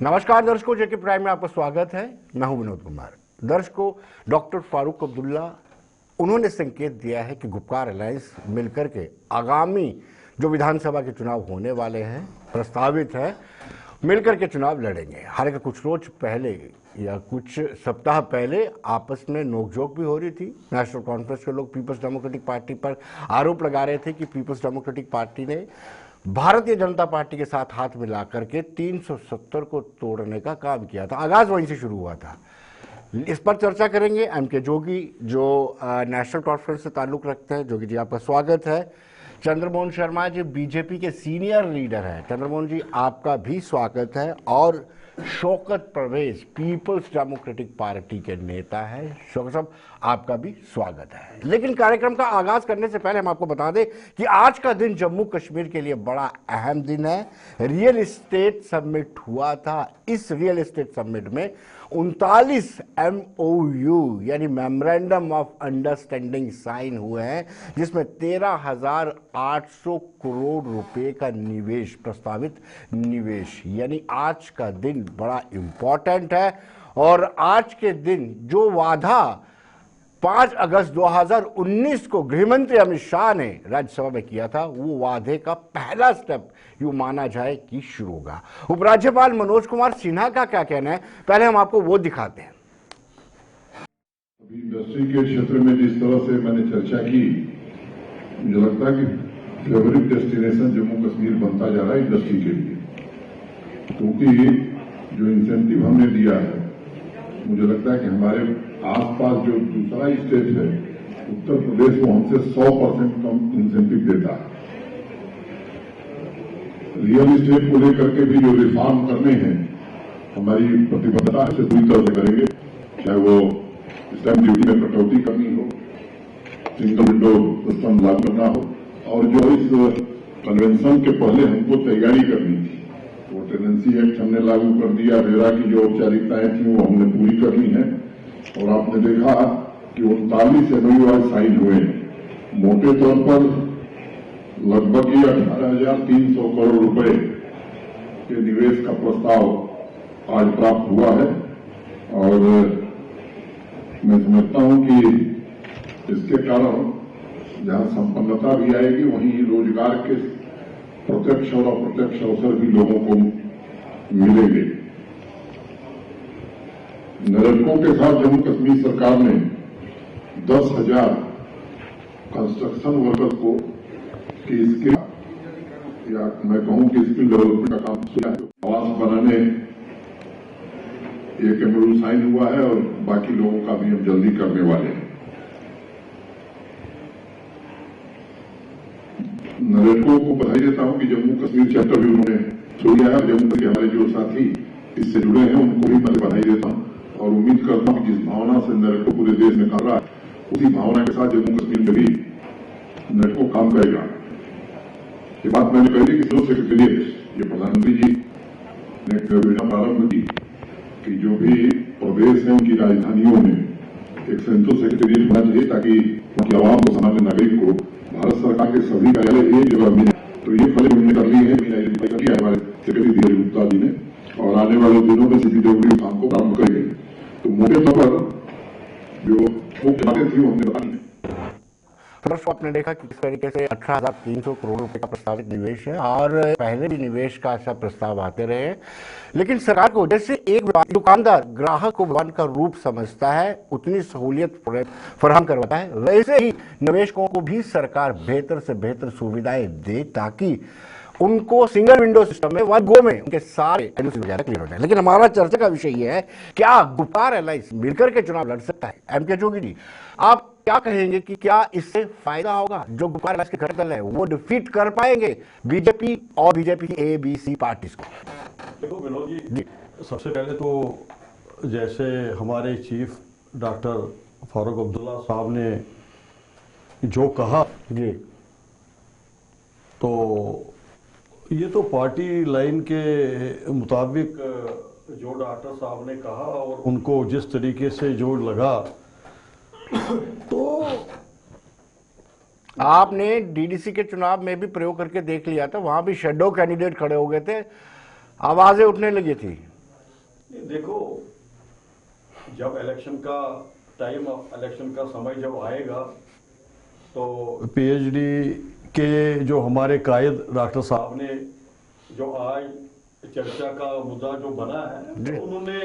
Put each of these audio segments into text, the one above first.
नमस्कार दर्शकों, जेके प्राइम में आपका स्वागत है। मैं हूं विनोद कुमार। दर्शकों, डॉक्टर फारूक अब्दुल्ला उन्होंने संकेत दिया है कि गुपकार अलायंस मिलकर के आगामी जो विधानसभा के चुनाव होने वाले हैं, प्रस्तावित है, मिलकर के चुनाव लड़ेंगे। हालांकि कुछ रोज पहले या कुछ सप्ताह पहले आपस में नोकझोंक भी हो रही थी। नेशनल कॉन्फ्रेंस के लोग पीपल्स डेमोक्रेटिक पार्टी पर आरोप लगा रहे थे कि पीपल्स डेमोक्रेटिक पार्टी ने भारतीय जनता पार्टी के साथ हाथ मिलाकर के 370 को तोड़ने का काम किया था। आगाज वहीं से शुरू हुआ था। इस पर चर्चा करेंगे एम.के. जोगी, जो नेशनल कॉन्फ्रेंस से ताल्लुक रखते हैं। जोगी जी, आपका स्वागत है। चंद्रमोहन शर्मा जी बीजेपी के सीनियर लीडर हैं। चंद्रमोहन जी, आपका भी स्वागत है। और Shaukat Parvez people's democratic party के नेता है। शौकत साहब, आपका भी स्वागत है। लेकिन कार्यक्रम का आगाज करने से पहले हम आपको बता दें कि आज का दिन जम्मू कश्मीर के लिए बड़ा अहम दिन है। रियल एस्टेट समिट हुआ था। इस रियल एस्टेट समिट में 39 MOU यानी मेमोरेंडम ऑफ अंडरस्टैंडिंग साइन हुए हैं, जिसमें 13,800 करोड़ रुपए का निवेश, प्रस्तावित निवेश, यानी आज का दिन बड़ा इंपॉर्टेंट है। और आज के दिन जो वादा 5 अगस्त 2019 को गृहमंत्री अमित शाह ने राज्यसभा में किया था, वो वादे का पहला स्टेप यूं माना जाए कि शुरू होगा। उपराज्यपाल मनोज कुमार सिन्हा का क्या कहना है, पहले हम आपको वो दिखाते हैं। अभी इंडस्ट्री के क्षेत्र में जिस तरह से मैंने चर्चा की, मुझे लगता है कि फेवरेट डेस्टिनेशन जम्मू कश्मीर बनता जा रहा है इंडस्ट्री के लिए, क्योंकि जो इंसेंटिव हमने दिया है, मुझे लगता है कि हमारे आसपास जो दूसरा स्टेट है उत्तर प्रदेश, वो हमसे 100% कम इंसेंटिव देता है। रियल एस्टेट को लेकर के भी जो रिफॉर्म करने हैं, हमारी प्रतिबद्धता है, पूरी तरह से करेंगे। चाहे वो स्टैंप ड्यूटी में कटौती करनी हो, सिंगल विंडो सिस्टम लागू करना हो, और जो इस कन्वेंशन के पहले हमको तैयारी करनी थी, वो टेनेंसी एक्ट हमने लागू कर दिया। रेरा की जो औपचारिकताएं थी वो हमने पूरी कर ली है। और आपने देखा कि 39 MOU साइन हुए। मोटे तौर पर लगभग ये 18,300 करोड़ रुपए के निवेश का प्रस्ताव आज प्राप्त हुआ है। और मैं समझता हूं कि इसके कारण जहां संपन्नता भी आएगी, वहीं रोजगार के प्रत्यक्ष और अप्रत्यक्ष अवसर भी लोगों को मिलेंगे। नरेगा के साथ जम्मू कश्मीर सरकार ने 10,000 कंस्ट्रक्शन वर्कर्स को की स्किल, या मैं कहूं कि स्किल डेवलपमेंट का काम किया है। आवास बनाने एक MOU साइन हुआ है और बाकी लोगों का भी हम जल्दी करने वाले हैं। नरेगा को बधाई देता हूं कि जम्मू कश्मीर चैप्टर भी उन्होंने शुरू किया है। जम्मू के हमारे जो साथी इससे जुड़े हैं उनको भी मैं बधाई देता हूं, और उम्मीद करता हूं कि जिस भावना से नरेगा पूरे देश में कर रहा है, उसी भावना के साथ जम्मू कश्मीर में भी नरेगा काम करेगा। ये बात मैंने कही कि सिविल सेक्रेटेरिएट, ये प्रधानमंत्री जी ने एक योजना प्रारंभ की कि जो भी प्रदेश है उनकी राजधानियों में एक सेंट्रल सेक्रेटेरिएट होना चाहिए, ताकि उनकी आवाम को, सामान्य नागरिक को भारत सरकार के सभी कार्यालय एक जगह मिले। तो ये पहले हमने कर ली है, आइडेंटिफाई किया है हमारे सेक्रेटरी धीरज गुप्ता जी ने, और आने वाले दिनों में CPWD काम को प्रारंभ करेंगे। तो मोटे तौर पर जो मुख्य बातें थी वो हमने बता दी। दर्शकों, आपने देखा कि किस तरीके से 18,300 करोड़ रुपए का प्रस्तावित निवेश है, और पहले भी निवेश का ऐसा प्रस्ताव आते रहे हैं। लेकिन सरकार को, जैसे एक दुकानदार ग्राहक को भगवान का रूप समझता है, उतनी सहूलियत फराहम करवाता है, वैसे ही निवेशकों को भी सरकार बेहतर से बेहतर सुविधाएं दे, ताकि उनको सिंगल विंडो सिस्टम में वन गो में उनके सारे वगैरह क्लियर हो जाए। लेकिन हमारा चर्चा का विषय यह है, क्या गुपकार अलायंस मिलकर के चुनाव लड़ सकता है? एम.के. जोगी जी, आप क्या कहेंगे कि क्या इससे फायदा होगा? जो गुपकार अलायंस के घटक दल है वो डिफीट कर पाएंगे बीजेपी और बीजेपी की ABC पार्टीज को? देखो विनोद जी, सबसे पहले तो जैसे हमारे चीफ डॉक्टर फारूक अब्दुल्ला साहब ने जो कहा जी, तो ये तो पार्टी लाइन के मुताबिक जो डॉक्टर साहब ने कहा और उनको जिस तरीके से जो लगा, तो आपने DDC के चुनाव में भी प्रयोग करके देख लिया था, वहां भी शेडो कैंडिडेट खड़े हो गए थे, आवाजें उठने लगी थी। देखो, जब इलेक्शन का टाइम, इलेक्शन का समय जब आएगा तो पीएचडी के जो हमारे कायद डॉक्टर साहब ने जो आज चर्चा का मुद्दा जो बना है, तो उन्होंने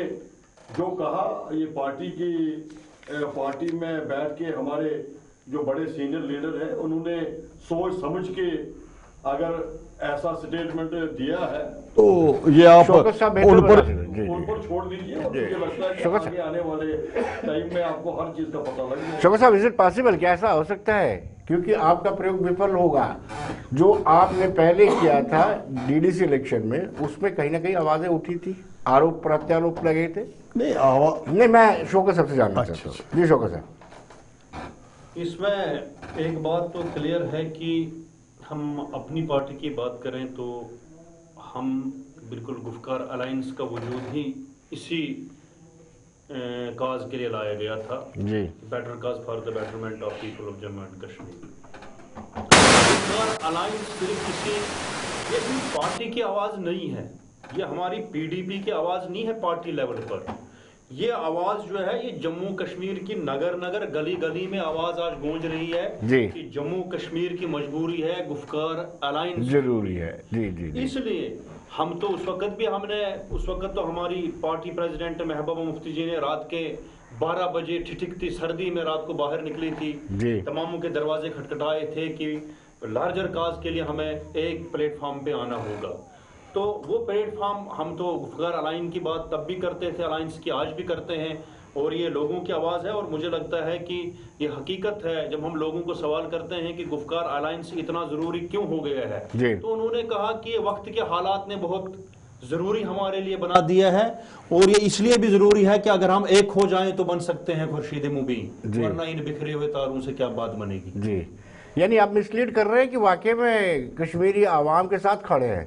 जो कहा, ये पार्टी में बैठ के हमारे जो बड़े सीनियर लीडर हैं उन्होंने सोच समझ के अगर ऐसा स्टेटमेंट दिया है तो ये आप उन पर छोड़ दीजिए। और मुझे लगता है कि आगे आने वाले टाइम में आपको हर चीज का पता लग जाएगा। शौकत साहब, इज इट पॉसिबल, क्या ऐसा हो सकता है? क्योंकि आपका प्रयोग विफल होगा। जो आपने पहले किया था डीडीसी इलेक्शन में, उसमें कहीं ना कहीं आवाजें उठी थी, आरोप प्रत्यारोप लगे थे। नहीं, मैं शौकत साहब से जानना चाहता हूँ। जी शौकत साहब, इसमें एक बात तो क्लियर है कि हम अपनी पार्टी की बात करें तो हम बिल्कुल गुफ्कार अलायंस का वजूद ही इसी काज के लिए लाया गया था जी, better cause for the betterment of people of Jammu and Kashmir. Gupkar alliance सिर्फ किसी ये पार्टी की आवाज नहीं है, ये हमारी पीडीपी की आवाज नहीं है पार्टी लेवल पर। ये आवाज जो है ये जम्मू कश्मीर की नगर नगर गली गली में आवाज आज गूंज रही है जी, कि जम्मू कश्मीर की मजबूरी है, गुफ्कार अलायंस जरूरी है जी, जी, जी। इसलिए हम तो उस वक्त तो हमारी पार्टी प्रेसिडेंट महबूबा मुफ्ती जी ने रात के 12 बजे ठिठकती सर्दी में रात को बाहर निकली थी, तमामों के दरवाजे खटखटाए थे कि लार्जर काज के लिए हमें एक प्लेटफॉर्म पे आना होगा। तो वो प्लेटफॉर्म, हम तो गुफ्कार अलायंस की बात तब भी करते थे, अलायंस की आज भी करते हैं, और ये लोगों की आवाज़ है। और मुझे लगता है कि ये हकीकत है, जब हम लोगों को सवाल करते हैं कि गुफ्कार अलायंस इतना ज़रूरी क्यों हो गया है, तो उन्होंने कहा कि ये वक्त के हालात ने बहुत ज़रूरी हमारे लिए बना दिया है, और ये इसलिए भी ज़रूरी है कि अगर हम एक हो जाएं तो बन सकते हैं खुर्शीद मुबीन, वरना इन बिखरे हुए तारों से क्या बात बनेगी जी। यानी आप मिसलीड कर रहे हैं कि वाकई में कश्मीरी आवाम के साथ खड़े हैं?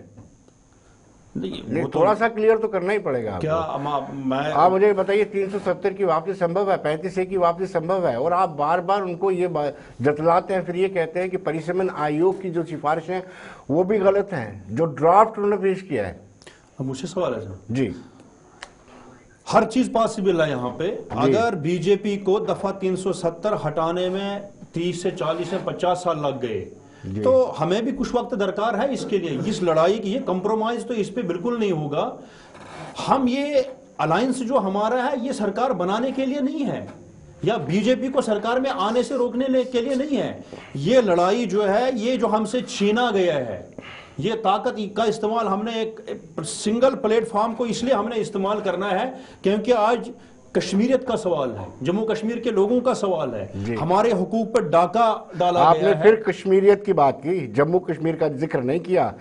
नहीं, थोड़ा सा क्लियर तो करना ही पड़ेगा क्या आप मुझे बताइए, 370 की वापसी संभव है, 35A की वापसी संभव है, और आप बार बार उनको ये जतलाते हैं, फिर ये कहते हैं कि परिसीमन आयोग की जो सिफारिशें हैं वो भी गलत हैं, जो ड्राफ्ट उन्होंने पेश किया है। अब मुझे सवाल है जी, हर चीज पॉसिबल है यहाँ पे। अगर बीजेपी को दफा 370 हटाने में 30 से 40 से 50 साल लग गए तो हमें भी कुछ वक्त दरकार है इसके लिए। इस लड़ाई की, ये कंप्रोमाइज तो इस पे बिल्कुल नहीं होगा। हम ये अलायंस जो हमारा है ये सरकार बनाने के लिए नहीं है, या बीजेपी को सरकार में आने से रोकने के लिए नहीं है। ये लड़ाई जो है, ये जो हमसे छीना गया है, ये ताकत का इस्तेमाल हमने एक सिंगल प्लेटफॉर्म को इसलिए हमने इस्तेमाल करना है क्योंकि आज कश्मीरियत का सवाल है, जम्मू कश्मीर के लोगों का सवाल है, हमारे हुकूक पर डाका डाला आपने गया है। फिर कश्मीरियत की बात की, जम्मू कश्मीर का जिक्र नहीं किया,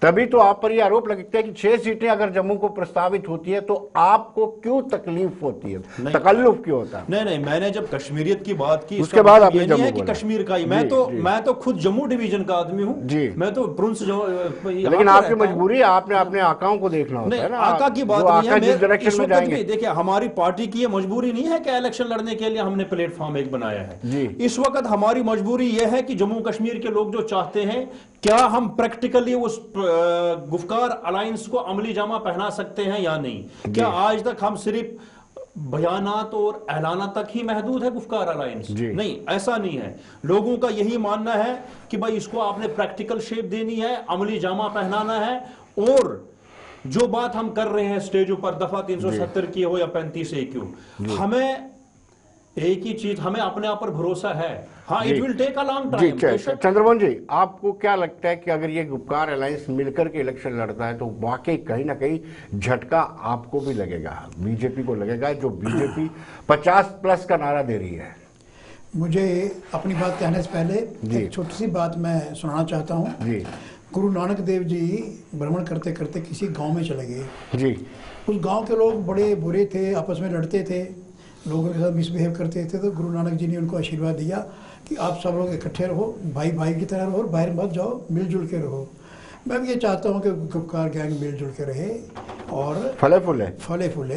तभी तो आप पर ये आरोप लगता है कि 6 सीटें अगर जम्मू को प्रस्तावित होती है तो आपको क्यों तकलीफ होती है, तकल्लुफ क्यों होता है? नहीं, मैंने जब कश्मीरियत की बात की उसके बाद आपने जम्मू कि कश्मीर का ही, मैं तो खुद जम्मू डिवीजन का आदमी हूँ जी, मैं तो प्रिंस, लेकिन आपकी मजबूरी है, आपने अपने आकाओं को देखना होता है ना। आका की बात नहीं है, देखिए हमारी पार्टी की ये मजबूरी नहीं है कि इलेक्शन लड़ने के लिए हमने प्लेटफॉर्म एक बनाया है। इस वक्त हमारी मजबूरी यह है कि जम्मू कश्मीर के लोग जो चाहते हैं, क्या हम प्रैक्टिकली उस गुफ्कार अलायंस को अमली जामा पहना सकते हैं या नहीं? क्या आज तक हम सिर्फ बयानात और ऐलाना तक ही महदूद है गुफ्कार अलायंस? नहीं, ऐसा नहीं है। लोगों का यही मानना है कि भाई इसको आपने प्रैक्टिकल शेप देनी है, अमली जामा पहनाना है, और जो बात हम कर रहे हैं स्टेजों पर, दफा 370 की हो या 35A की हो, हमें एक ही चीज, हमें अपने आप पर भरोसा है। हाँ, it will take a long time. Chandramohan ji, आपको क्या लगता है कि अगर ये गुफ्कार अलायंस मिलकर के इलेक्शन लड़ता है तो वाकई कहीं ना कहीं झटका आपको भी लगेगा, बीजेपी को लगेगा, जो बीजेपी 50+ का नारा दे रही है? मुझे अपनी बात कहने से पहले एक छोटी सी बात मैं सुनाना चाहता हूँ जी। गुरु नानक देव जी भ्रमण करते करते किसी गांव में चले गए जी। उस गांव के लोग बड़े बुरे थे, आपस में लड़ते थे, लोगों के साथ मिसबिहेव करते थे। तो गुरु नानक जी ने उनको आशीर्वाद दिया कि आप सब लोग इकट्ठे रहो, भाई भाई की तरह रहो, बाहर मत जाओ, मिलजुल के रहो। मैं भी ये चाहता हूँ कि गुफ्कार गैंग मिलजुल के रहे और फले फूले फूले।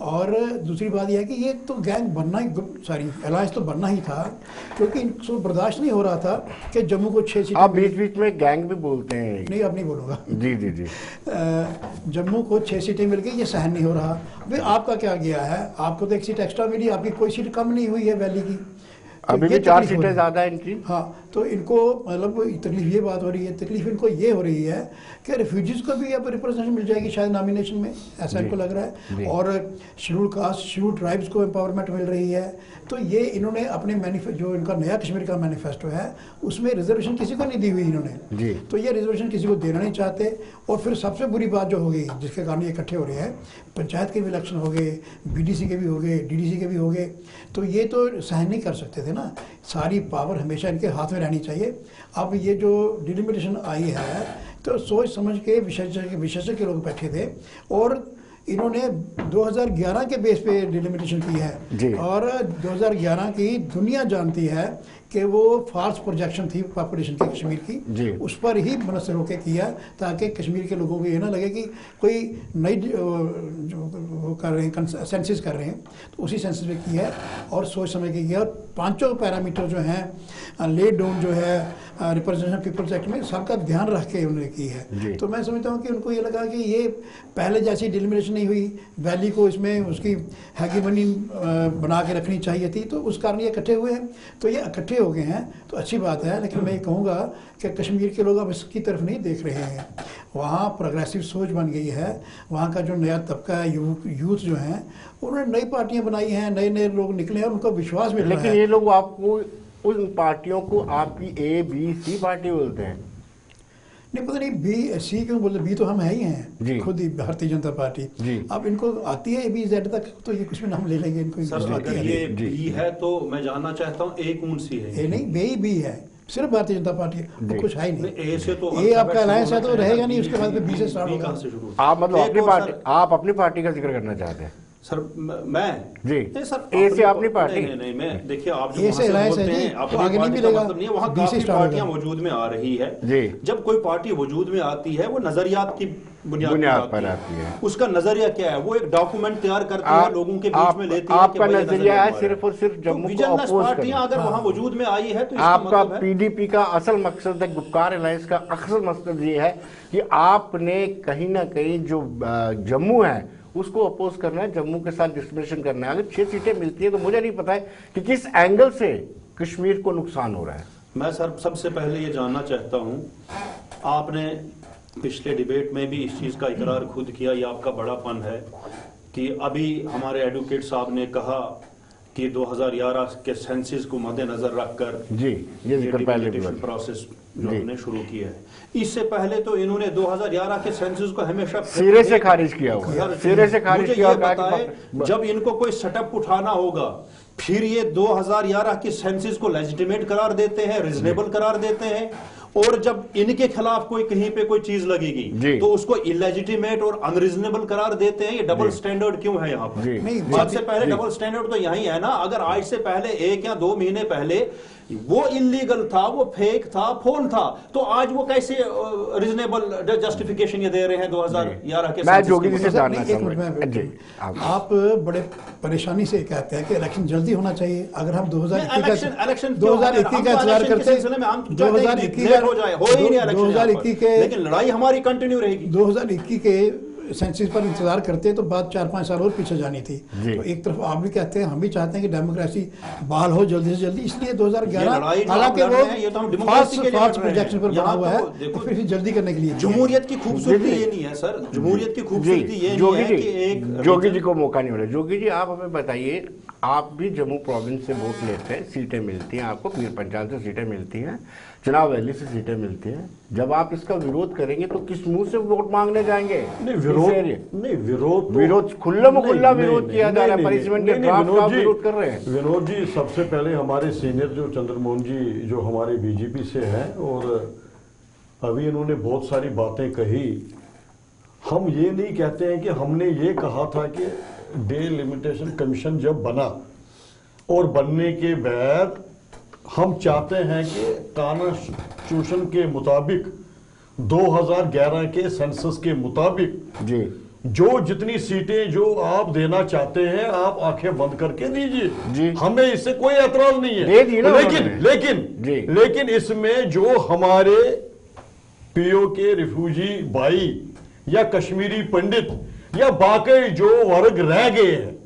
और दूसरी बात यह है कि ये तो गैंग बनना ही, सॉरी अलायंस तो बनना ही था, क्योंकि इनको बर्दाश्त नहीं हो रहा था कि जम्मू को 6 सीटें। आप बीच बीच में गैंग भी बोलते हैं। नहीं, अब नहीं बोलूँगा। जी जी जी। जम्मू को 6 सीटें मिल गई, ये सहन नहीं हो रहा। भाई आपका क्या गया है, आपको तो 1 सीट एक्स्ट्रा मिली, आपकी कोई सीट कम नहीं हुई है वैली की। अभी भी 4 सीटें ज़्यादा है इनकी। हाँ, तो इनको मतलब तकलीफ ये बात हो रही है, तकलीफ इनको ये हो रही है कि रिफ्यूजीज़ को भी अब रिप्रेजेंटेशन मिल जाएगी शायद नॉमिनेशन में, ऐसा इनको लग रहा है। और शेड्यूल कास्ट, शेड्यूल ट्राइब्स को एम्पावरमेंट मिल रही है। तो ये इन्होंने अपने जो इनका नया कश्मीर का मैनिफेस्टो है उसमें रिजर्वेशन किसी को नहीं दी हुई इन्होंने। तो ये रिजर्वेशन किसी को देना नहीं चाहते। और फिर सबसे बुरी बात जो हो गई, जिसके कारण ये इकट्ठे हो रहे हैं, पंचायत के भी इलेक्शन हो गए, BDC के भी हो गए, DDC के भी हो गए, तो ये तो सहन नहीं कर सकते थे ना। सारी पावर हमेशा इनके हाथ में रहनी चाहिए। अब ये जो डिलिमिटेशन आई है तो सोच समझ के विशेषज्ञ लोग बैठे थे और इन्होंने 2011 के बेस पे डिलिमिटेशन की है। और 2011 की दुनिया जानती है कि वो फॉल्स प्रोजेक्शन थी पॉपुलेशन की कश्मीर की, उस पर ही मनसर होकर किया ताकि कश्मीर के लोगों को ये ना लगे कि कोई नई वो कर रहे हैं, सेंसिस कर रहे हैं। तो उसी सेंसिस में किया है और सोच समझ के किया। और 5 पैरामीटर जो हैं लेड डाउन जो है रिप्रेजेंटेशन पीपल्स एक्ट में, सबका ध्यान रख के उन्होंने की है। तो मैं समझता हूँ कि उनको ये लगा कि ये पहले जैसी डिलिमिटेशन नहीं हुई, वैली को इसमें उसकी हैगीमनी बना के रखनी चाहिए थी, तो उस कारण ये इकट्ठे हुए हैं। तो ये इकट्ठे हो गए हैं तो अच्छी बात है, लेकिन मैं ये कहूँगा कि कश्मीर के लोग अब इसकी तरफ नहीं देख रहे हैं। वहाँ प्रोग्रेसिव सोच बन गई है, वहाँ का जो नया तबका है, यूथ जो है, उन्होंने नई पार्टियाँ बनाई हैं, नए नए लोग निकले हैं और उनको विश्वास मिल रहा है। लेकिन ये लोग आपको उन पार्टियों को आपकी ABC पार्टी बोलते हैं। नहीं, पता नहीं B-C क्यों बोलते, B तो हम है ही हैं खुद ही, भारतीय जनता पार्टी। अब इनको आती है ABZ तक, तो ये कुछ भी नाम ले लेंगे इनको। सर अगर ये B है तो मैं जानना चाहता हूँ A कौन सी है? ए नहीं, B है, सिर्फ भारतीय जनता पार्टी, तो कुछ है ही नहीं। ए से तो ए आपका अलायंस है तो रहेगा नहीं, उसके बाद B से स्टार्ट होगा। आप मतलब आप अपनी पार्टी का जिक्र करना चाहते हैं सर? मैं जी नहीं सर, ए से अपनी पार्टी नहीं, मैं देखिए आप जो ए से बोलते हैं तो अपनी आगे नहीं पार्टी का मिलेगा, मतलब नहीं है। वहाँ B से काफी स्टार्ट पार्टियां होगा। वजूद में आ रही है जी। जब कोई पार्टी वजूद में आती है वो नजरियात की बुनियाद पर आती है। उसका नजरिया क्या है? वो एक डॉक्यूमेंट तैयार करती है, लोगों के बीच में लेती है। आपका नजरिया है सिर्फ और सिर्फ जम्मू को अपोज करना। पार्टियां अगर वहाँ वजूद में आई है तो आपका PDP का असल मकसद है, गुपकार अलायंस का असल मकसद ये है कि आपने कहीं ना कहीं जो जम्मू है उसको अपोज करना है, जम्मू के साथ डिस्क्रिमिनेशन करना है। अगर 6 सीटें मिलती है तो मुझे नहीं पता है कि किस एंगल से कश्मीर को नुकसान हो रहा है। मैं सर सबसे पहले ये जानना चाहता हूँ, आपने पिछले डिबेट में भी इस चीज़ का इकरार खुद किया, ये आपका बड़ापन है कि अभी हमारे एडवोकेट साहब ने कहा कि 2011 के सेंसिस को मद्देनजर रखकर जी ये जिक्र पहले प्रोसेस जो हमने शुरू किया है। इससे पहले तो इन्होंने 2011 के सेंसस को हमेशा सिरे से खारिज किया हुआ, सिरे से खारिज किया। जब इनको कोई सेटअप उठाना होगा फिर ये 2011 के सेंसस को लेजिटिमेट करार देते हैं, रिजनेबल करार देते हैं, और जब इनके खिलाफ कोई कहीं पे कोई चीज लगेगी तो उसको इलेजिटिमेट और अनरीजनेबल करार देते हैं। ये डबल स्टैंडर्ड क्यों है यहाँ पर? सबसे पहले डबल स्टैंडर्ड तो यही है ना। अगर आज से पहले 1 या 2 महीने पहले वो इलीगल था, वो फेक था, फोन था, तो आज वो कैसे रीजनेबल जस्टिफिकेशन ये दे रहे हैं 2011 के? मैं जोगी जी से जानना चाहूंगा, आप बड़े परेशानी से कहते हैं कि इलेक्शन जल्दी होना चाहिए। अगर हम 2021 का इंतजार करते हैं, 2021 के, लेकिन लड़ाई हमारी कंटिन्यू रहेगी। 2021 के सेंसिस पर इंतजार करते तो बात 4-5 साल और पीछे जानी थी। तो एक तरफ आप भी कहते हैं, हम भी चाहते हैं कि डेमोक्रेसी बहाल हो जल्दी से जल्दी, इसलिए 2011 हालांकि वो फास्ट प्रोजेक्शन पर बना हुआ है, तो फिर जल्दी करने के लिए जमहूरियत की खूबसूरती ये नहीं है सर, जमहूरियत की खूबसूरती ये नहीं है कि एक जोगी जी को मौका नहीं मिला। जोगी जी आप हमें बताइए, आप भी जम्मू प्रोविंस से वोट लेते हैं, सीटें मिलती हैं आपको, पीर पंचाल से सीटें मिलती हैं, चुनाव वैली से सीटें मिलती हैं। जब आप इसका विरोध करेंगे तो किस मुंह से वोट मांगने जाएंगे? विरोध खुल्ला विरोध किया जा रहा है, पनिशमेंट के ड्राफ्ट का विरोध कर रहे हैं। विनोद जी, सबसे पहले हमारे सीनियर जो चंद्रमोहन जी जो हमारे BJP से हैं, और अभी इन्होंने बहुत सारी बातें कही। हम ये नहीं कहते हैं कि हमने ये कहा था कि डिलिमिटेशन कमीशन जब बना और बनने के बाद हम चाहते हैं कि कॉन्स्टिट्यूशन के मुताबिक 2011 के सेंसस के मुताबिक जी जो जितनी सीटें जो आप देना चाहते हैं आप आंखें बंद करके जी। दीजिए, हमें इससे कोई एतराज नहीं है। दे दी ना लेकिन उन्होंने। लेकिन लेकिन इसमें जो हमारे पीओ के रिफ्यूजी भाई या कश्मीरी पंडित या बाकी जो वर्ग रह गए हैं,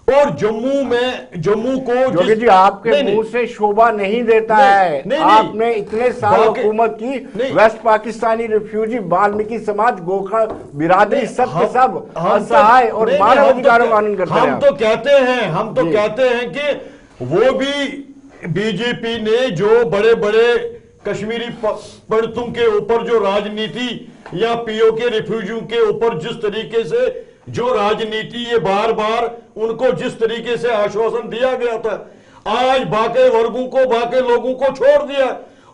और जम्मू को जोगी जी आपके मुंह से शोभा नहीं देता है। आपने इतने साल हुकूमत की, वेस्ट पाकिस्तानी रिफ्यूजी, वाल्मीकि समाज, गोखा बिरादरी, सब के सब असहाय और मानव अधिकारों का आनंद करते हैं। हम तो कहते हैं कि वो भी बीजेपी ने जो बड़े बड़े कश्मीरी पंडितों के ऊपर जो राजनीति या पीओ के रिफ्यूजियों के ऊपर जिस तरीके से जो राजनीति, ये बार बार उनको जिस तरीके से आश्वासन दिया गया था, आज बाकी वर्गों को, बाकी लोगों को छोड़ दिया।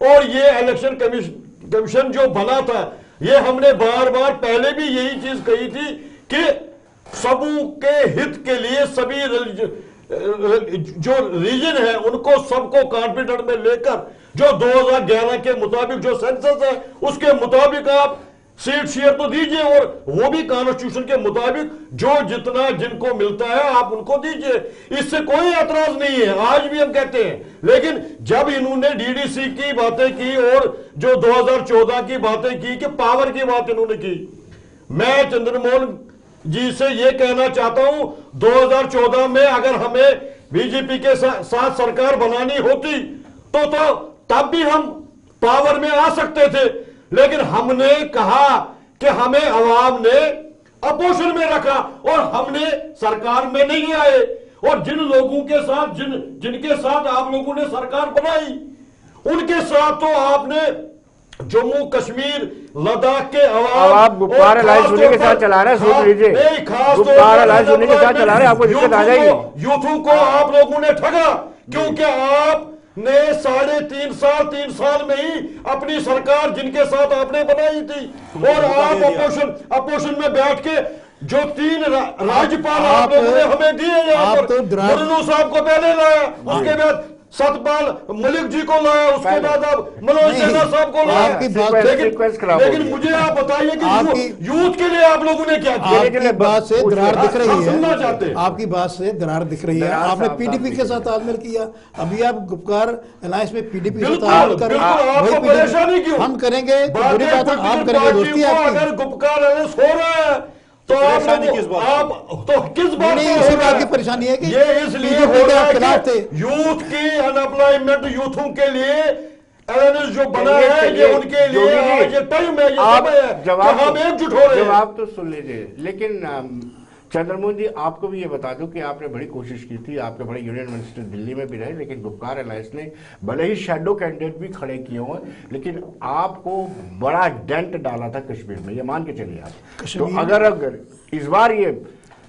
और ये इलेक्शन कमीशन जो बना था, ये हमने बार बार पहले भी यही चीज कही थी कि सबों के हित के लिए सभी जो रीजन है उनको सबको कॉन्फिडेंट में लेकर जो 2011 के मुताबिक जो सेंसस है उसके मुताबिक आप सीट शेयर तो दीजिए, और वो भी कॉन्स्टिट्यूशन के मुताबिक जो जितना जिनको मिलता है आप उनको दीजिए, इससे कोई एतराज नहीं है। आज भी हम कहते हैं, लेकिन जब इन्होंने डीडीसी की बातें की और जो 2014 की बातें की कि पावर की बात इन्होंने की, मैं चंद्रमोहन जी से ये कहना चाहता हूं 2014 में अगर हमें बीजेपी के साथ सरकार बनानी होती तो तब भी हम पावर में आ सकते थे, लेकिन हमने कहा कि हमें अवाम ने अपोजिशन में रखा और हमने सरकार में नहीं आए। और जिन लोगों के साथ जिनके साथ आप लोगों ने सरकार बनाई उनके साथ तो आपने जम्मू कश्मीर लद्दाख के आप गुप्कार अलायंस सुनी के साथ चला रहे हैं, सुन लीजिए, गुप्कार अलायंस सुनी के साथ चला रहे हैं, आपको दिक्कत आ जाएगी। यूथों को आप लोगों ने ठगा, क्योंकि आपने 3.5 साल में ही अपनी सरकार जिनके साथ आपने बनाई थी, और आप अपोजिशन में बैठ के जो 3 राज्यपाल आप लोगों ने हमें दिए, मुर्मू साहब को पहले लाया, उसके बाद सतपाल मलिक जी को लाया, उसके बाद आप मनोज सिन्हा साहब को लाया। लेकिन मुझे आप बताइए कि यूथ के लिए आप लोगों ने क्या किया? आपकी बात से दरार दिख रही है, आपकी बात से दरार दिख रही है। आपने पीडीपी के साथ तालमेल किया, अभी आप गुप्कार अलायंस में पीडीपी के साथ परेशानी क्यों? हम करेंगे, बुरी बात आप करेंगे दोस्ती आपकी। अगर गुप्कार अलायंस हो रहा है तो किस बात नहीं, इसी बात की परेशानी है कि ये इसलिए हो रहा है कि यूथ की अनएम्प्लॉयमेंट यूथों के लिए अवेयरनेस जो बना है, ये उनके लिए आज ये टाइम है, ये समय है कि हम एकजुट हो रहे हैं। जवाब तो सुन लीजिए, लेकिन चंद्रमोहन जी आपको भी ये बता दूं कि आपने बड़ी कोशिश की थी, आपके बड़े यूनियन मिनिस्टर दिल्ली में भी रहे, लेकिन गुप्कार अलायंस ने भले ही शैडो कैंडिडेट भी खड़े किए हों, लेकिन आपको बड़ा डेंट डाला था कश्मीर में, ये मान के चलिए आप। तो अगर इस बार ये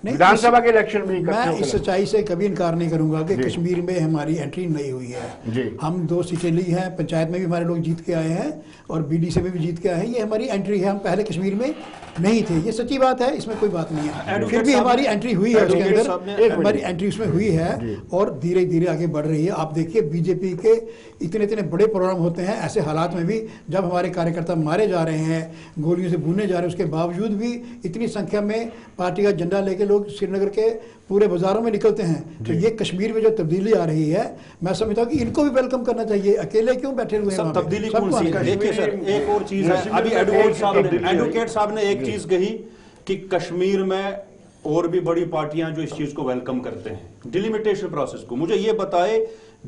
विधानसभा के इलेक्शन में मैं इस सच्चाई से कभी इनकार नहीं करूंगा कि कश्मीर में हमारी एंट्री नहीं हुई है। हम 2 सीटें ली हैं, पंचायत में भी हमारे लोग जीत के आए हैं और बीडीसी में भी जीत के आए हैं, ये हमारी एंट्री है। हम पहले कश्मीर में नहीं थे, ये सच्ची बात है, इसमें कोई बात नहीं है। फिर भी हमारी एंट्री हुई है, उसके अंदर हमारी एंट्री उसमें हुई है और धीरे धीरे आगे बढ़ रही है। आप देखिए बीजेपी के इतने इतने बड़े प्रोग्राम होते हैं, ऐसे हालात में भी जब हमारे कार्यकर्ता मारे जा रहे हैं, गोलियों से भूने जा रहे हैं, उसके बावजूद भी इतनी संख्या में पार्टी का झंडा लेके लोग श्रीनगर के पूरे बाजारों में निकलते हैं। तो ये कश्मीर में जो तब्दीली आ रही है, मैं समझता हूँ कि इनको भी वेलकम करना चाहिए। अकेले क्यों बैठे हुए हैं? तब्दीली कौन सी है? देखिए सर, एक और चीज है, अभी एडवोकेट साहब ने एक चीज कही कि कश्मीर में और भी बड़ी पार्टियां जो इस चीज को वेलकम करते हैं, डिलिमिटेशन प्रोसेस को। मुझे ये बताए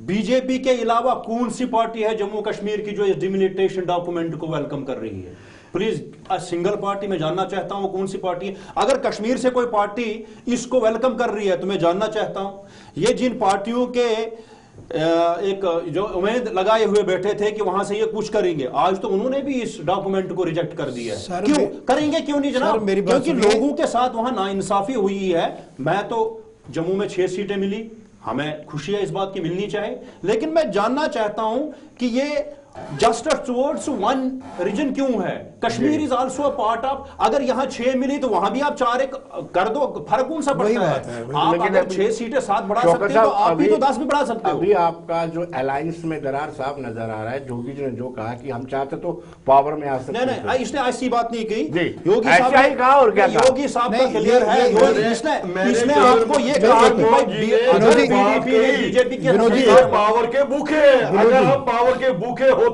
बीजेपी के अलावा कौन सी पार्टी है जम्मू कश्मीर की जो इस डिलिमिटेशन डॉक्यूमेंट को वेलकम कर रही है? प्लीज सिंगल पार्टी में जानना चाहता हूं कौन सी पार्टी है। अगर कश्मीर से कोई पार्टी इसको वेलकम कर रही है तो मैं जानना चाहता हूं ये जिन पार्टियों के एक जो उम्मीद लगाए हुए बैठे थे कि वहां से ये कुछ करेंगे, आज तो उन्होंने भी इस डॉक्यूमेंट को रिजेक्ट कर दिया है। क्यों करेंगे, क्यों नहीं जनाब? क्योंकि लोगों के साथ वहां नाइंसाफी हुई है। मैं तो जम्मू में 6 सीटें मिली, हमें खुशी है इस बात की, मिलनी चाहिए, लेकिन मैं जानना चाहता हूं कि ये जस्टिस टुवर्ड्स वन रीजन क्यों है? Kashmir is also a part of, अगर यहाँ 6 मिली तो वहां भी आप 4 एक कर दो, फर्क कौन सा पड़ता है? आप अगर 6 सीटें 7 बढ़ा सकते हो तो आप भी तो 10 भी बढ़ा सकते हो। अभी आपका जो अलायंस में दरार साफ नजर आ रहा है। योगी जी ने जो कहा कि हम चाहते तो पावर में आ सकते। नहीं, इसने ऐसी बात नहीं कही। योगी साहब ने कहा और क्या कहा? योगी साहब का क्लियर है। इसने आपको ये कहा कि भाई बीजेपी के पावर के भूखे, अगर हम पावर के भूखे होते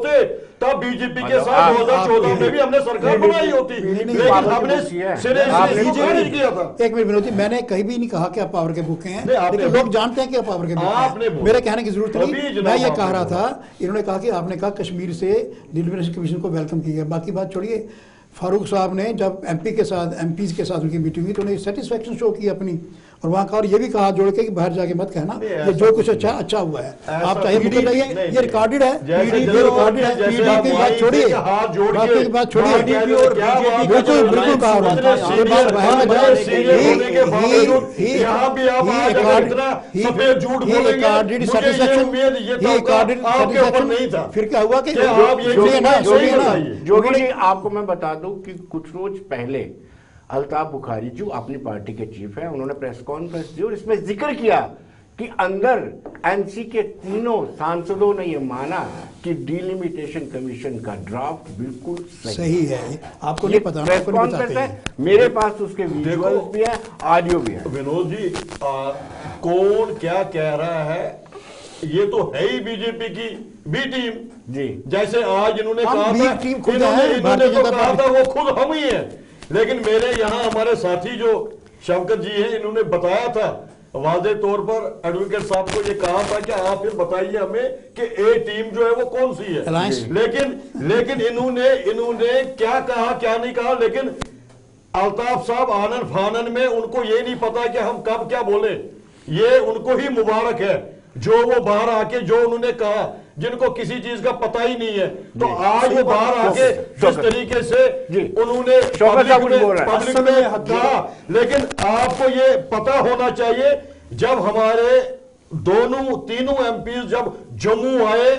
तब बीजेपी के साथ 2014 में भी हमने सरकार बनाई होती, लेकिन हमने सिरे से किया था। एक मिनट विनोद जी, मैंने कहीं भी नहीं कहा कि आप पावर के भूखे हैं, लेकिन लोग जानते हैं कि आप पावर के भूखे हैं। मेरे कहने की जरूरत नहीं, मैं ये कह रहा था, इन्होंने कहा कि आपने कहा कश्मीर से डिलिमिटेशन कमीशन को वेलकम किया। बाकी बात छोड़िए, फारूक साहब ने जब एमपी के साथ एमपीज के साथ उनकी मीटिंग हुई तो उन्होंने सेटिस्फेक्शन शो की अपनी, और वहां का और ये भी कहा जोड़ के कि बाहर जाके मत कहना ये जो कुछ अच्छा हुआ है, आप चाहे मुकर रहिए, ये रिकॉर्डेड है, ये रिकॉर्डेड है। पीडीपी की बात छोड़िए, बाकी की बात छोड़िए, बिल्कुल बिल्कुल कहा ये बात बाहर में जाए, फिर क्या हुआ कि जोगी जी आपको मैं बता दूं कि कुछ रोज पहले अल्ताफ बुखारी जो अपनी पार्टी के चीफ हैं, उन्होंने प्रेस कॉन्फ्रेंस दी और इसमें जिक्र किया कि अंदर एनसी के तीनों सांसदों ने यह माना कि डिलिमिटेशन कमीशन का ड्राफ्ट बिल्कुल सही है। आपको नहीं पता, प्रेस कॉन्फ्रेंस है, मेरे पास उसके विजुअल्स भी है, ऑडियो भी है। विनोद जी, कौन क्या कह रहा है, ये तो है ही बीजेपी की बी टीम जी। जैसे आज इन्होंने कहा था, इन्होंने तो कहा था वो खुद हम ही है, लेकिन मेरे यहाँ हमारे साथी जो शवकत जी हैं, इन्होंने बताया था वाज़े तौर पर, एडवोकेट साहब को ये कहा था कि आप फिर बताइए हमें कि ए टीम जो है वो कौन सी है। लेकिन इन्होंने क्या कहा क्या नहीं कहा, लेकिन अल्ताफ साहब आनन फानन में उनको ये नहीं पता कि हम कब क्या बोले। ये उनको ही मुबारक है जो वो बाहर आके जो उन्होंने कहा, जिनको किसी चीज का पता ही नहीं है, तो आज वो बाहर आके जिस तरीके से उन्होंने पब्लिक में कहा। लेकिन आपको ये पता होना चाहिए, जब हमारे तीनों एमपी जब जम्मू आए,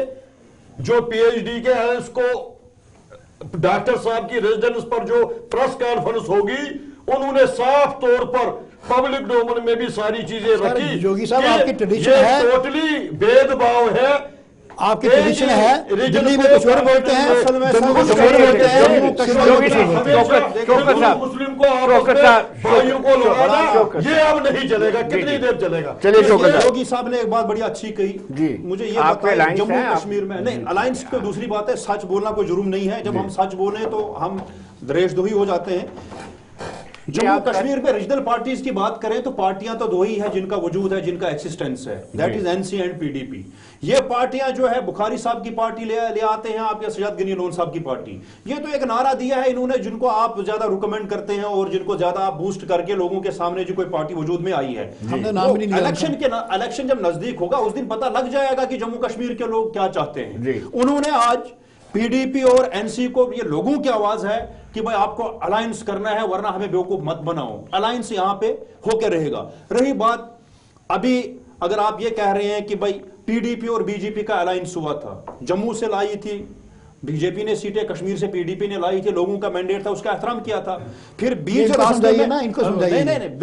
जो पीएचडी के हैं, इसको डॉक्टर साहब की रेजिडेंस पर जो प्रेस कॉन्फ्रेंस होगी, उन्होंने साफ तौर पर पब्लिक डोमेन में भी सारी चीजें रखी। योगी साहब आपकी ट्रेडिशन है, टोटली भेदभाव है, आपकी ट्रेडिशन है, दिल्ली में कुछ और बोलते हैं, जम्मू में कुछ और बोलते हैं, मुस्लिम को भाइयों को लड़ाना ये अब नहीं चलेगा। कितनी देर चलेगा? चलिए, योगी साहब ने एक बात बड़ी अच्छी कही, मुझे ये बताया, जम्मू कश्मीर में नहीं अलायंस तो दूसरी बात है, सच बोलना कोई जुर्म नहीं है। जब हम सच बोले तो हम देशद्रोही हो जाते हैं। जम्मू कश्मीर में रीजनल पार्टीज की बात करें तो पार्टियां तो दो ही है जिनका वजूद है, जिनका एक्सिस्टेंस है, that is NC and PDP. ये पार्टियां जो है, बुखारी साहब की पार्टी ले आते हैं आप, या सजाद गनी लोन साहब की पार्टी, ये तो एक नारा दिया है इन्होंने, जिनको आप ज्यादा रिकमेंड करते हैं और जिनको ज्यादा आप बूस्ट करके लोगों के सामने जो कोई पार्टी वजूद में आई है। इलेक्शन जब नजदीक होगा उस दिन पता लग जाएगा कि जम्मू कश्मीर के लोग क्या चाहते हैं। उन्होंने आज पीडीपी और एनसी को, ये लोगों की आवाज है कि भाई आपको अलायंस करना है, वरना हमें बेवकूफ मत बनाओ। अलायंस यहां पे होके रहेगा। रही बात, अभी अगर आप ये कह रहे हैं कि भाई पीडीपी और बीजेपी का अलायंस हुआ था, जम्मू से लाई थी बीजेपी ने सीटें, कश्मीर से पीडीपी ने लाई थी, लोगों का मैंडेट था, उसका एहतराम किया था। फिर बीच रास्ते में नहीं,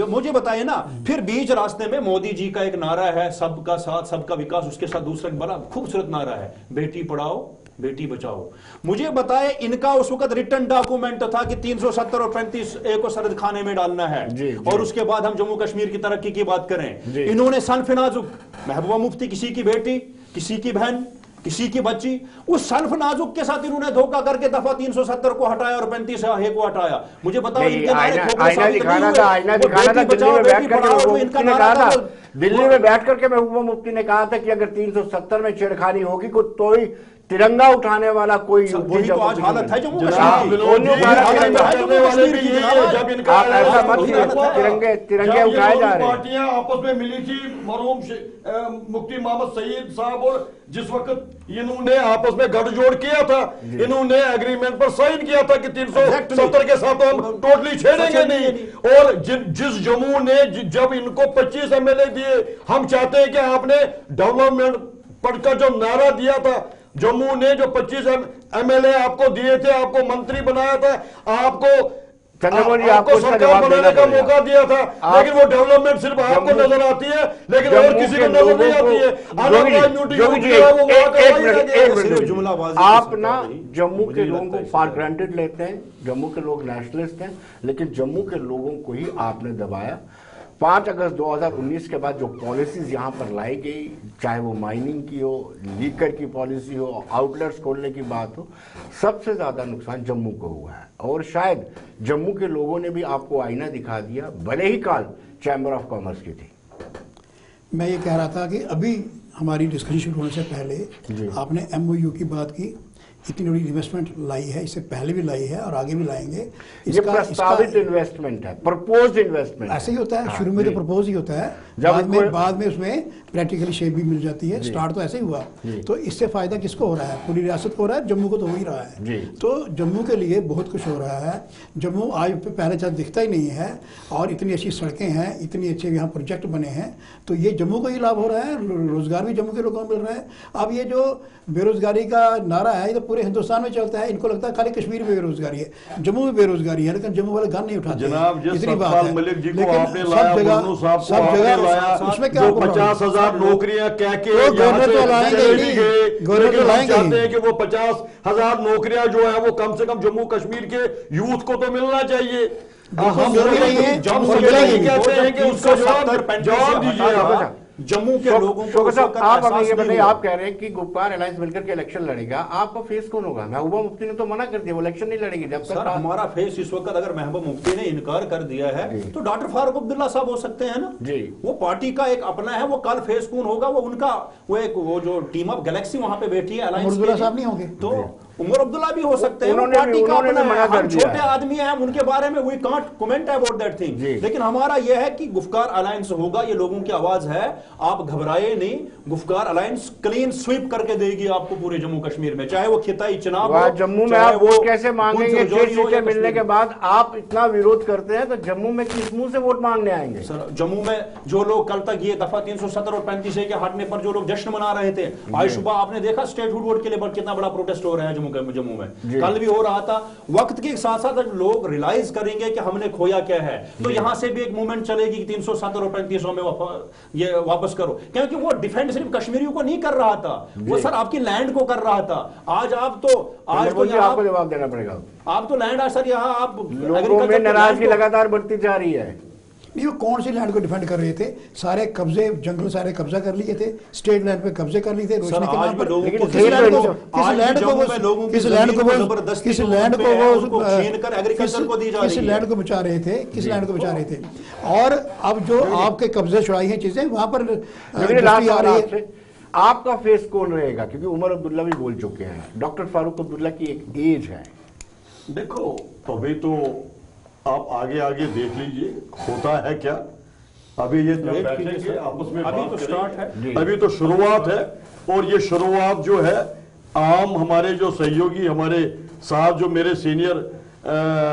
मुझे बताइए ना, फिर बीच रास्ते में मोदी जी का एक नारा है, सबका साथ सबका विकास, उसके साथ दूसरा बड़ा खूबसूरत नारा है, बेटी पढ़ाओ बेटी बचाओ। मुझे बताए, इनका उस वक्त रिटर्न डॉक्यूमेंट था कि 370 और 35A को सरहद खाने में डालना है। और उसके बाद हम जम्मू कश्मीर की तरक्की की बात करें, इन्होंने सल्फ नाजुक, महबूबा मुफ्ती किसी की बेटी, किसी की बहन, किसी की बच्ची, उस सल्फ नाजुक के साथ इन्होंने धोखा करके दफा 370 को हटाया और 35A को हटाया। मुझे बताओ, इनके आईना दिखाना था, दिल्ली में बैठ करके महबूबा मुफ्ती ने कहा था कि अगर 370 में छेड़खानी होगी तो ही तिरंगा उठाने वाला कोई वही तो आज हालत है जम्मू तिरंगे उठाए जा रहे हैं। पार्टियां आपस में मिली थी, मरहूम मुफ्ती मोहम्मद सईद साहब, और जिस वक्त इन्होंने आपस में गठजोड़ किया था, इन्होंने एग्रीमेंट पर साइन किया था कि 370 के साथ हम टोटली छेड़ेंगे नहीं। और जिस जम्मू ने जब इनको 25 MLA दिए, हम चाहते हैं कि आपने डेवलपमेंट पर का जो नारा दिया था, जम्मू ने जो 25 MLA आपको दिए थे, आपको मंत्री बनाया था, आपको चंद्रमोहन जी, आपको सरकार बनाने का मौका दिया था, लेकिन वो डेवलपमेंट सिर्फ आपको नजर आती है, लेकिन और किसी को नजर नहीं आती है। आप ना जम्मू के लोगों को फॉर ग्रांटेड लेते हैं, जम्मू के लोग नेशनलिस्ट हैं, लेकिन जम्मू के लोगों को ही आपने दबाया। 5 अगस्त 2019 के बाद जो पॉलिसीज यहाँ पर लाई गई, चाहे वो माइनिंग की हो, लीकर की पॉलिसी हो, आउटलेट्स खोलने की बात हो, सबसे ज़्यादा नुकसान जम्मू को हुआ है। और शायद जम्मू के लोगों ने भी आपको आईना दिखा दिया, भले ही काल चैम्बर ऑफ कॉमर्स की थी। मैं ये कह रहा था कि अभी हमारी डिस्कशन शुरू होने से पहले आपने MOU की बात की, इतनी बड़ी इन्वेस्टमेंट लाई है, इससे पहले भी लाई है और आगे भी लाएंगे। ये प्रस्तावित इन्वेस्टमेंट है, प्रपोज्ड इन्वेस्टमेंट ऐसे ही होता है। शुरू में तो प्रपोज ही होता है, बाद में उसमें प्रैक्टिकली शेप भी मिल जाती है। स्टार्ट तो ऐसे ही हुआ। तो इससे फायदा किसको हो रहा है? पूरी रियासत को हो रहा है, जम्मू को तो हो ही रहा है। तो जम्मू के लिए बहुत कुछ हो रहा है। जम्मू आज पहले जैसा दिखता ही नहीं है, और इतनी अच्छी सड़कें हैं, इतनी अच्छे यहाँ प्रोजेक्ट बने हैं, तो ये जम्मू को ही लाभ हो रहा है, रोजगार भी जम्मू के लोगों को मिल रहा है। अब ये जो बेरोजगारी का नारा है, ये तो पूरे हिंदुस्तान में चलता है। इनको लगता है खाली कश्मीर में बेरोजगारी है, जम्मू में बेरोजगारी है, लेकिन जम्मू वाले गान नहीं उठाते। जनाब, जिस इतनी बात सतपाल है। मलिक जी को लेकिन आपने सब लाया, जगह मुन्नू साहब को आपने लाया, उसमें क्या 50,000 नौकरियां कह के गवर्नर तो लाएंगे ही, गवर्नर तो लाएंगे ही। चाहते हैं कि वो 50,000 नौकरियां जो है वो कम से कम जम्मू कश्मीर के यूथ को तो मिलना चाहिए। हम कहते हैं कि उसका जवाब दीजिए आप। जम्मू के लोगों को आप हमें ये बताइए, आप कह रहे हैं कि गुप्कार अलायंस मिलकर के इलेक्शन लड़ेगा, आपका फेस कौन होगा? महबूबा मुफ्ती ने तो मना कर दिया, वो इलेक्शन नहीं लड़ेगी जब तक। हमारा फेस इस वक्त अगर महबूबा मुफ्ती ने इनकार कर दिया है तो डॉक्टर फारूक अब्दुल्ला साहब हो सकते हैं ना जी। वो पार्टी का एक अपना है, वो कल फेस कौन होगा वो उनका, वो जो टीम ऑफ गैलेक्सी वहां पे बैठी है अलायंस साहब नहीं होंगे तो उमर अब्दुल्ला भी हो सकते हैं। पार्टी का अपना है, हम छोटे आदमी हैं, हम उनके बारे में we can't comment about that thing. लेकिन हमारा यह है कि गुफ्कार अलायंस होगा, ये लोगों की आवाज है, आप घबराए नहीं। गुफ्कार अलायंस क्लीन स्वीप करके देगी आपको पूरे जम्मू कश्मीर में, चाहे वो खिताई चुनाव हो, जम्मू में आप वोट कैसे मांगेंगे? 6 सीटें मिलने के बाद आप इतना विरोध करते हैं, तो जम्मू में किस मुंह से वोट मांगने आएंगे? सर, जम्मू में जो लोग कल तक ये दफा 370 और 35 के हटने पर जो लोग जश्न मना रहे थे, आज सुबह आपने देखा स्टेटहुड वोट के लिए कितना बड़ा प्रोटेस्ट हो रहा है जम्मू में, कल भी हो रहा था। वक्त के साथ साथ लोग रियलाइज करेंगे कि हमने खोया क्या है, तो यहां से भी एक मूवमेंट चलेगी कि 370 और 35 में ये वापस करो, क्योंकि वो डिफेंड सिर्फ कश्मीरियों को नहीं कर रहा था, वो सर आपकी लैंड को कर रहा था। आज आपको जवाब देना पड़ेगा। आप तो लैंड सर यहाँ आप लोगों में नाराजगी लगातार बढ़ती जा रही है। नहीं, वो कौन सी लैंड को डिफेंड कर रहे थे? सारे कब्जे, जंगल सारे कब्जा कर लिए थे, स्टेट लैंड पे कब्जे कर लिए थे रोशनी के नाम पर। लेकिन किस लैंड को वो बचा रहे थे? किस लैंड को बचा रहे थे? और अब जो आपके कब्जे छुड़ाई हैं चीजें, वहां पर आ रही है। आपका फेस कौन रहेगा? क्योंकि उमर अब्दुल्ला भी बोल चुके हैं, डॉक्टर फारूक अब्दुल्ला की एक एज है। देखो, अभी तो आप आगे आगे देख लीजिए होता है क्या। अभी ये बैठेंगे आपस में, अभी तो स्टार्ट है, अभी तो शुरुआत है। और ये शुरुआत जो है, आम हमारे जो सहयोगी, हमारे साथ जो मेरे सीनियर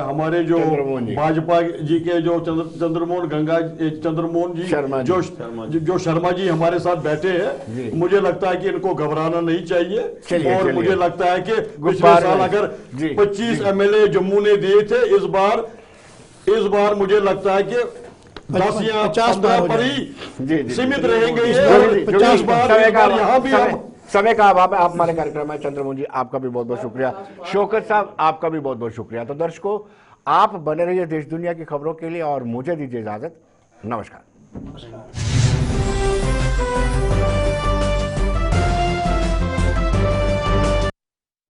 हमारे जो भाजपा जी के जो चंद्रमोहन जी जो शर्मा जी हमारे साथ बैठे हैं, मुझे लगता है कि इनको घबराना नहीं चाहिए। और मुझे लगता है कि पिछले साल अगर 25 MLA जम्मू ने दिए थे, इस बार मुझे लगता है कि 10 या 50 पर ही सीमित रहेंगे। 50 बार यहाँ भी समय का अभाव है। आप हमारे कार्यक्रम में, चंद्रमोहन जी आपका भी बहुत बहुत शुक्रिया, शौकत साहब आपका भी बहुत बहुत शुक्रिया। तो दर्शकों, आप बने रहिए देश दुनिया की खबरों के लिए और मुझे दीजिए इजाजत। नमस्कार।